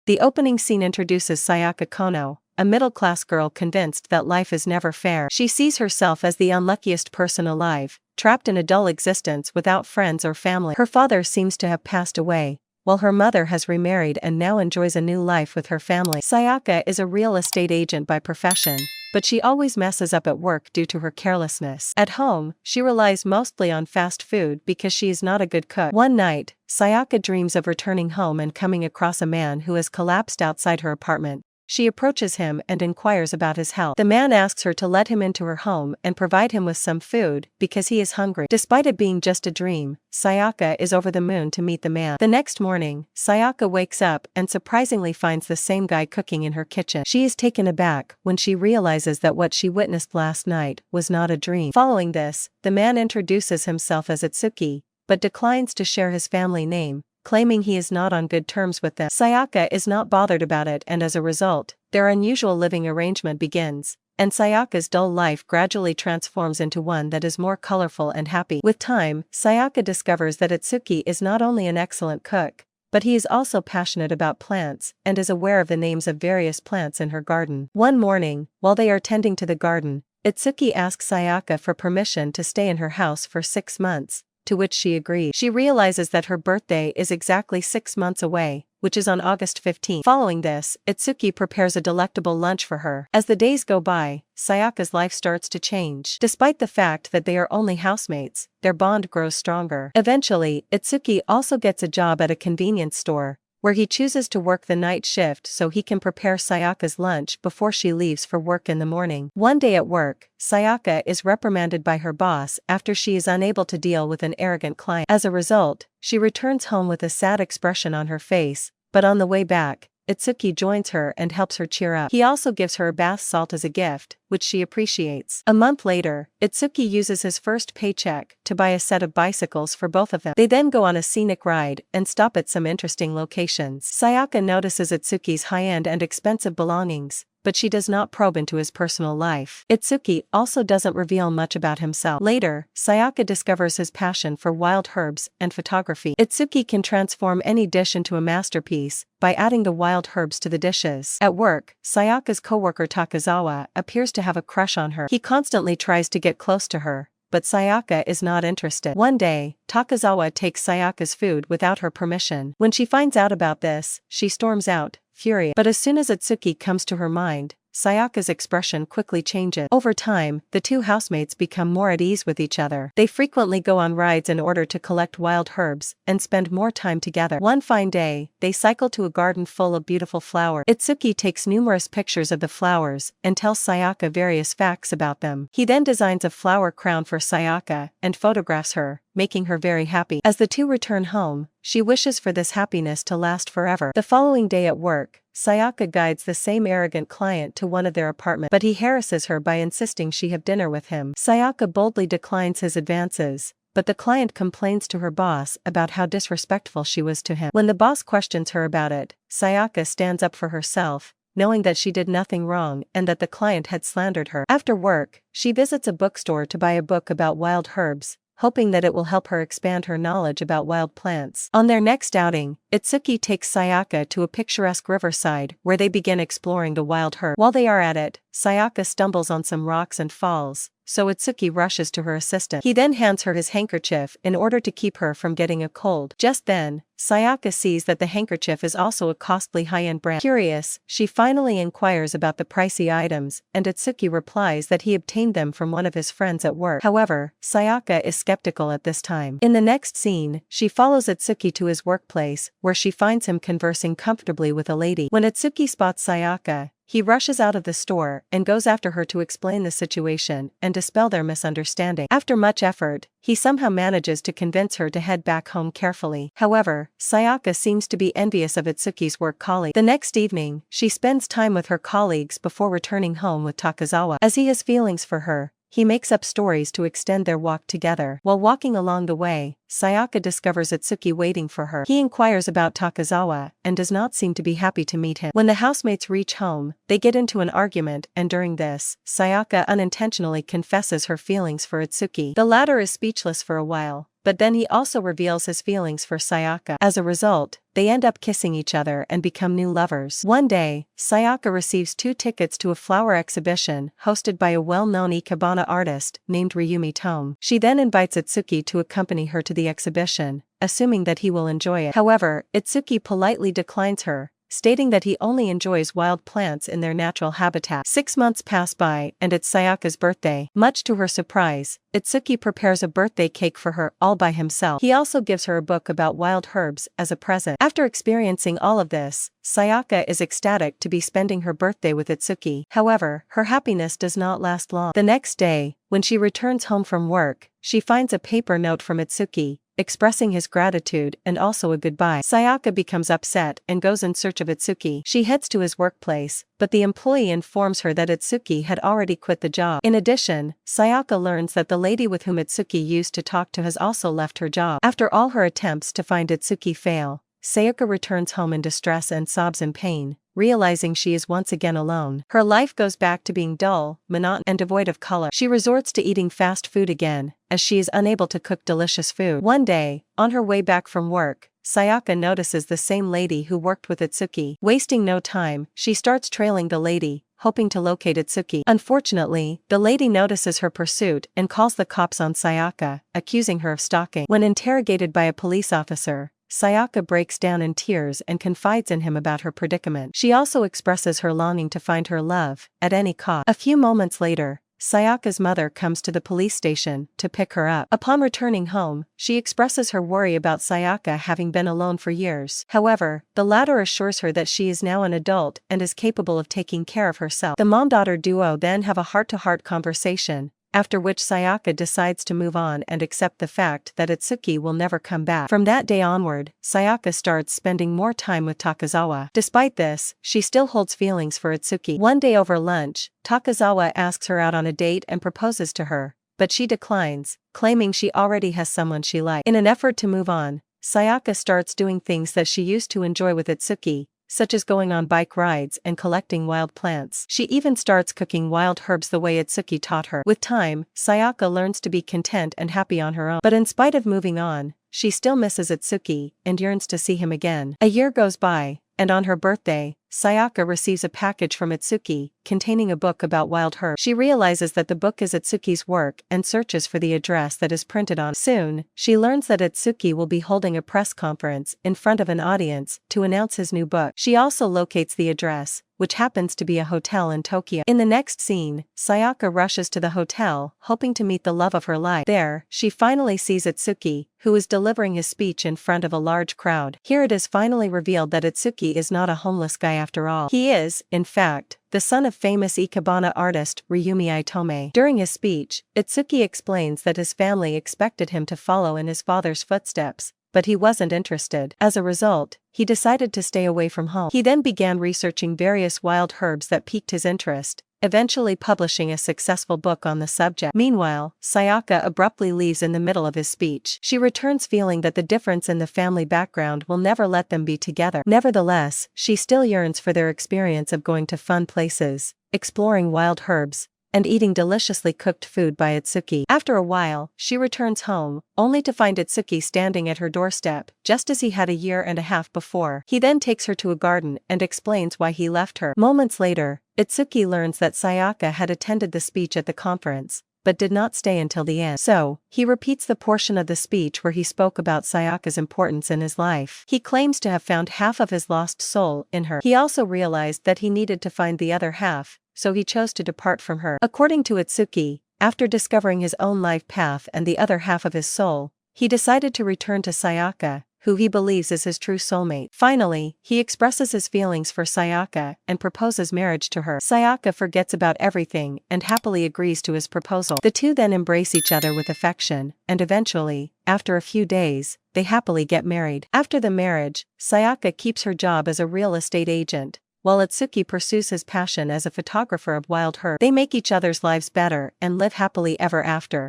The opening scene introduces Sayaka Kono, a middle-class girl convinced that life is never fair. She sees herself as the unluckiest person alive, trapped in a dull existence without friends or family. Her father seems to have passed away, while her mother has remarried and now enjoys a new life with her family. Sayaka is a real estate agent by profession, but she always messes up at work due to her carelessness. At home, she relies mostly on fast food because she is not a good cook. One night, Sayaka dreams of returning home and coming across a man who has collapsed outside her apartment. She approaches him and inquires about his health. The man asks her to let him into her home and provide him with some food because he is hungry. Despite it being just a dream, Sayaka is over the moon to meet the man. The next morning, Sayaka wakes up and surprisingly finds the same guy cooking in her kitchen. She is taken aback when she realizes that what she witnessed last night was not a dream. Following this, the man introduces himself as Itsuki, but declines to share his family name, claiming he is not on good terms with them. Sayaka is not bothered about it, and as a result, their unusual living arrangement begins, and Sayaka's dull life gradually transforms into one that is more colorful and happy. With time, Sayaka discovers that Itsuki is not only an excellent cook, but he is also passionate about plants and is aware of the names of various plants in her garden. One morning, while they are tending to the garden, Itsuki asks Sayaka for permission to stay in her house for 6 months, to which she agrees. She realizes that her birthday is exactly 6 months away, which is on August 15. Following this, Itsuki prepares a delectable lunch for her. As the days go by, Sayaka's life starts to change. Despite the fact that they are only housemates, their bond grows stronger. Eventually, Itsuki also gets a job at a convenience store, where he chooses to work the night shift so he can prepare Sayaka's lunch before she leaves for work in the morning. One day at work, Sayaka is reprimanded by her boss after she is unable to deal with an arrogant client. As a result, she returns home with a sad expression on her face, but on the way back, Itsuki joins her and helps her cheer up. He also gives her a bath salt as a gift, which she appreciates. A month later, Itsuki uses his first paycheck to buy a set of bicycles for both of them. They then go on a scenic ride and stop at some interesting locations. Sayaka notices Itsuki's high-end and expensive belongings, but she does not probe into his personal life. Itsuki also doesn't reveal much about himself. Later, Sayaka discovers his passion for wild herbs and photography. Itsuki can transform any dish into a masterpiece by adding the wild herbs to the dishes. At work, Sayaka's coworker Takazawa appears to have a crush on her. He constantly tries to get close to her, but Sayaka is not interested. One day, Takazawa takes Sayaka's food without her permission. When she finds out about this, she storms out, furious. But as soon as Itsuki comes to her mind, Sayaka's expression quickly changes. Over time, the two housemates become more at ease with each other. They frequently go on rides in order to collect wild herbs and spend more time together. One fine day, they cycle to a garden full of beautiful flowers. Itsuki takes numerous pictures of the flowers and tells Sayaka various facts about them. He then designs a flower crown for Sayaka and photographs her, making her very happy. As the two return home, she wishes for this happiness to last forever. The following day at work, Sayaka guides the same arrogant client to one of their apartments, but he harasses her by insisting she have dinner with him. Sayaka boldly declines his advances, but the client complains to her boss about how disrespectful she was to him. When the boss questions her about it, Sayaka stands up for herself, knowing that she did nothing wrong and that the client had slandered her. After work, she visits a bookstore to buy a book about wild herbs, hoping that it will help her expand her knowledge about wild plants. On their next outing, Itsuki takes Sayaka to a picturesque riverside where they begin exploring the wild herb. While they are at it, Sayaka stumbles on some rocks and falls, so Itsuki rushes to her assistance. He then hands her his handkerchief in order to keep her from getting a cold. Just then, Sayaka sees that the handkerchief is also a costly high-end brand. Curious, she finally inquires about the pricey items, and Itsuki replies that he obtained them from one of his friends at work. However, Sayaka is skeptical at this time. In the next scene, she follows Itsuki to his workplace, where she finds him conversing comfortably with a lady. When Itsuki spots Sayaka, he rushes out of the store and goes after her to explain the situation and dispel their misunderstanding. After much effort, he somehow manages to convince her to head back home carefully. However, Sayaka seems to be envious of Itsuki's work colleague. The next evening, she spends time with her colleagues before returning home with Takazawa. As he has feelings for her, he makes up stories to extend their walk together. While walking along the way, Sayaka discovers Itsuki waiting for her. He inquires about Takazawa and does not seem to be happy to meet him. When the housemates reach home, they get into an argument, and during this, Sayaka unintentionally confesses her feelings for Itsuki. The latter is speechless for a while, but then he also reveals his feelings for Sayaka. As a result, they end up kissing each other and become new lovers. One day, Sayaka receives 2 tickets to a flower exhibition hosted by a well-known ikebana artist named Ryumi Tome. She then invites Itsuki to accompany her to the exhibition, assuming that he will enjoy it. However, Itsuki politely declines her, stating that he only enjoys wild plants in their natural habitat. 6 months pass by and it's Sayaka's birthday. Much to her surprise, Itsuki prepares a birthday cake for her all by himself. He also gives her a book about wild herbs as a present. After experiencing all of this, Sayaka is ecstatic to be spending her birthday with Itsuki. However, her happiness does not last long. The next day, when she returns home from work, she finds a paper note from Itsuki, expressing his gratitude and also a goodbye. Sayaka becomes upset and goes in search of Itsuki. She heads to his workplace, but the employee informs her that Itsuki had already quit the job. In addition, Sayaka learns that the lady with whom Itsuki used to talk to has also left her job. After all her attempts to find Itsuki fail, Sayaka returns home in distress and sobs in pain, realizing she is once again alone. Her life goes back to being dull, monotonous, and devoid of color. She resorts to eating fast food again, as she is unable to cook delicious food. One day, on her way back from work, Sayaka notices the same lady who worked with Itsuki. Wasting no time, she starts trailing the lady, hoping to locate Itsuki. Unfortunately, the lady notices her pursuit and calls the cops on Sayaka, accusing her of stalking. When interrogated by a police officer, Sayaka breaks down in tears and confides in him about her predicament. She also expresses her longing to find her love, at any cost. A few moments later, Sayaka's mother comes to the police station to pick her up. Upon returning home, she expresses her worry about Sayaka having been alone for years. However, the latter assures her that she is now an adult and is capable of taking care of herself. The mom-daughter duo then have a heart-to-heart conversation, after which Sayaka decides to move on and accept the fact that Itsuki will never come back. From that day onward, Sayaka starts spending more time with Takazawa. Despite this, she still holds feelings for Itsuki. One day over lunch, Takazawa asks her out on a date and proposes to her, but she declines, claiming she already has someone she likes. In an effort to move on, Sayaka starts doing things that she used to enjoy with Itsuki, such as going on bike rides and collecting wild plants. She even starts cooking wild herbs the way Itsuki taught her. With time, Sayaka learns to be content and happy on her own. But in spite of moving on, she still misses Itsuki and yearns to see him again. A year goes by, and on her birthday, Sayaka receives a package from Itsuki, containing a book about wild herbs. She realizes that the book is Itsuki's work and searches for the address that is printed on it. Soon, she learns that Itsuki will be holding a press conference in front of an audience to announce his new book. She also locates the address, which happens to be a hotel in Tokyo. In the next scene, Sayaka rushes to the hotel, hoping to meet the love of her life. There, she finally sees Itsuki, who is delivering his speech in front of a large crowd. Here it is finally revealed that Itsuki is not a homeless guy after all. He is, in fact, the son of famous ikebana artist Ryumi Tome. During his speech, Itsuki explains that his family expected him to follow in his father's footsteps, but he wasn't interested. As a result, he decided to stay away from home. He then began researching various wild herbs that piqued his interest, eventually publishing a successful book on the subject. Meanwhile, Sayaka abruptly leaves in the middle of his speech. She returns feeling that the difference in the family background will never let them be together. Nevertheless, she still yearns for their experience of going to fun places, exploring wild herbs, and eating deliciously cooked food by Itsuki. After a while, she returns home, only to find Itsuki standing at her doorstep, just as he had a year and a half before. He then takes her to a garden and explains why he left her. Moments later, Itsuki learns that Sayaka had attended the speech at the conference, but did not stay until the end. So, he repeats the portion of the speech where he spoke about Sayaka's importance in his life. He claims to have found half of his lost soul in her. He also realized that he needed to find the other half, so he chose to depart from her. According to Itsuki, after discovering his own life path and the other half of his soul, he decided to return to Sayaka, who he believes is his true soulmate. Finally, he expresses his feelings for Sayaka and proposes marriage to her. Sayaka forgets about everything and happily agrees to his proposal. The two then embrace each other with affection, and eventually, after a few days, they happily get married. After the marriage, Sayaka keeps her job as a real estate agent, while Itsuki pursues his passion as a photographer of wild herbs. They make each other's lives better and live happily ever after.